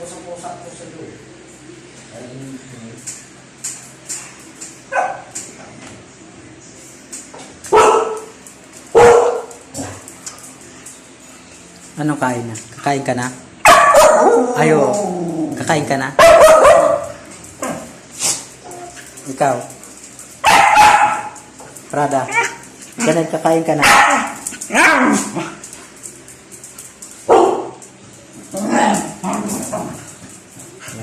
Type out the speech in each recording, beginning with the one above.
pusa-pusa po sa loob. Anong kain na? Kakain ka na? Ayo, kakain ka na? Ikaw? Prada, ganun kakain ka na?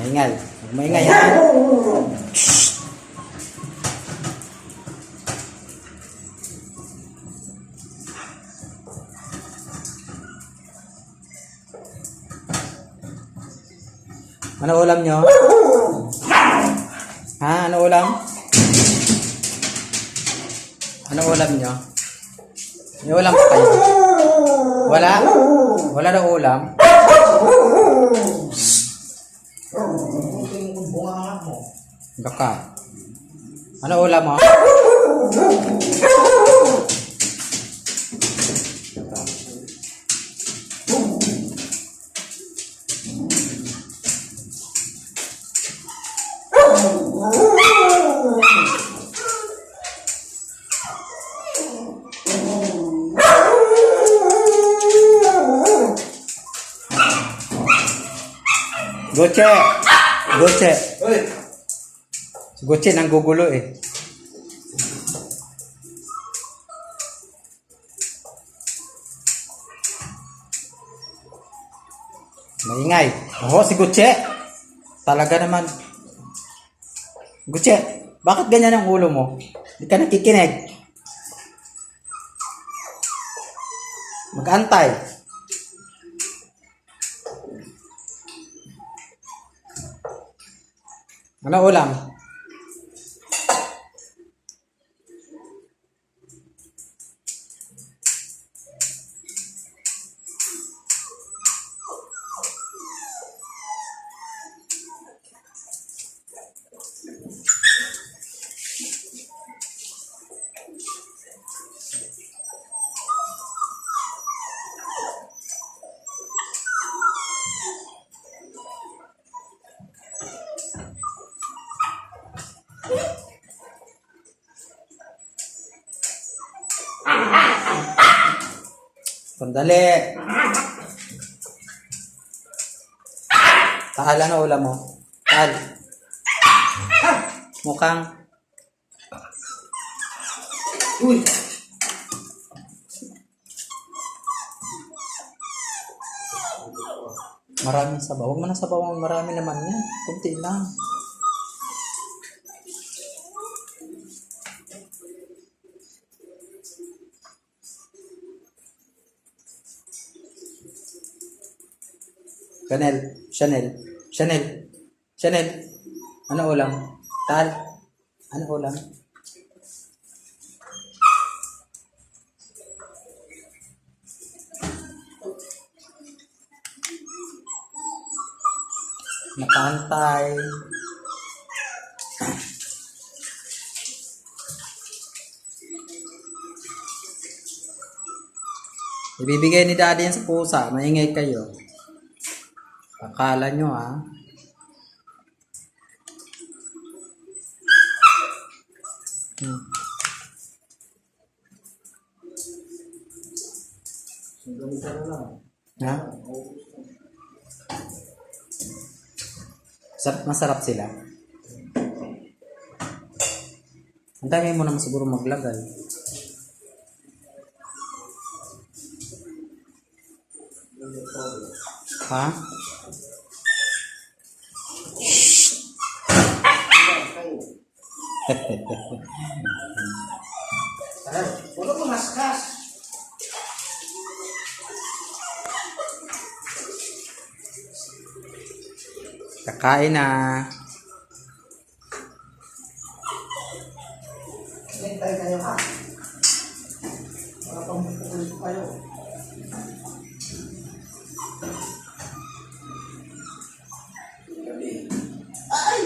Maingay. Maingay ha? Ano ulam nyo? Ha? Ano ulam? Ano ulam nyo? May ulam pa kayo? Wala? Wala na ulam? Baka. Ano ulam mo? Goche! Goche! Si Goche nang gugulo eh. Maingay. Oh, si Goche! Talaga naman. Goche, bakit ganyan ang ulo mo? Hindi ka nakikinig. Mag-antay. Ano ulam? Sandali. Taal, ano ulam mo? Taal. Mukhang. Uy. Maraming sabaw. Huwag mo na sabaw. Marami naman yan. Kunti lang. Chanel. Ano ulam? Tal. Ano ulam? Nakantay. Ibibigay ni Daddy yan sa pusa. Maingay kayo. Akala nyo ha. Ha? Masarap sila. Ang dami mo naman siguro maglagay. Ha? Wala ko maskas. Kakain na. Hintay kayo ha. Para pang pukulit kayo. Ay!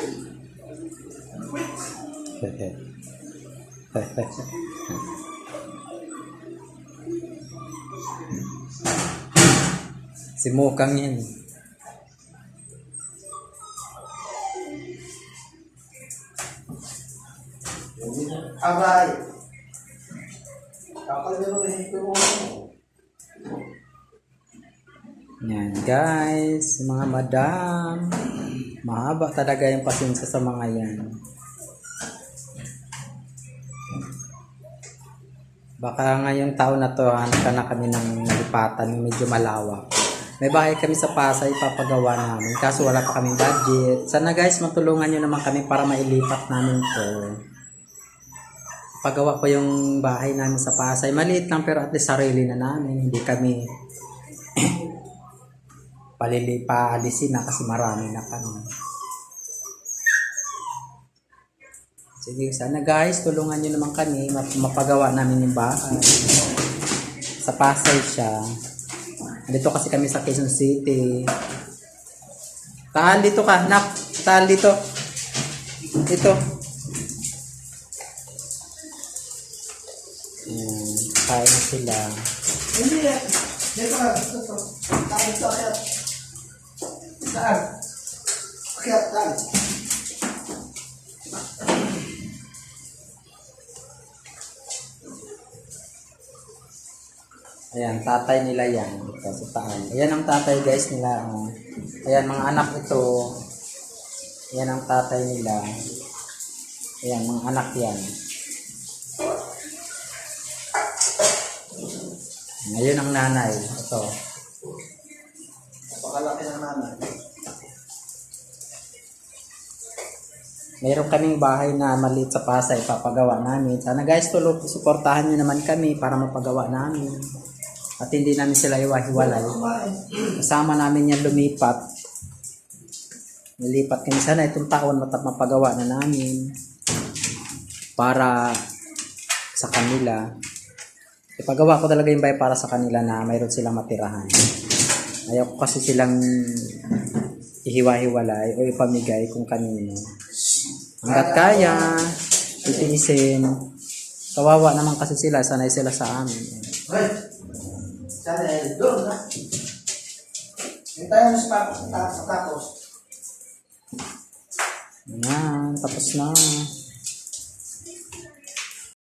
Si Mukang yan. Aray. Kakalbiruhin ko mo. Yan guys, mga madam. Mahaba talaga yung pasensya sa mga yan. Baka ngayong taon na to, hanap na kami ng lipatan, medyo malawak. May bahay kami sa Pasay, papagawa namin. Kaso wala pa kaming budget. Sana guys, matulungan nyo naman kami para mailipat namin to. Pagawa ko yung bahay namin sa Pasay. Maliit lang pero at least sarili na namin. Hindi kami paalisin na kasi marami na kami. Sige, sana guys, tulungan nyo naman kami. Mapagawa namin yung bahay. Sa Pasay siya. Dito kasi kami sa Quezon City. Tahan dito ka, nak. Tahan dito. Dito. Ayan, kain na sila. Hindi yan. Dito ka. Dito. Tayo ito. Akyat. Saan? Akyat. Tayo. Ayan, tatay nila yan. Ito, sa taan. Ayan ang tatay guys nila. Oh. Ayan, mga anak ito. Ayan ang tatay nila. Ayan, mga anak yan. Ayan ang nanay. Ito. Napakalaki ng nanay. Mayroon kaming bahay na maliit sa Pasay. Papagawa namin. Sana guys, suportahan nyo naman kami para mapagawa namin. At hindi namin sila iwahiwalay. Kasama namin yan lumipat. Nilipat kami sana itong taon mapagawa na namin. Para sa kanila. Ipagawa ko talaga yung bahay para sa kanila na mayroon silang matirahan. Ayaw ko kasi silang ihiwa-hiwalay o ipamigay kung kanino. Hanggat kaya, titiisin. Kawawa naman kasi sila, sanay sila sa amin. Hoy! Sana doon na. Hindi tayo sa tapos. Ayan, tapos na.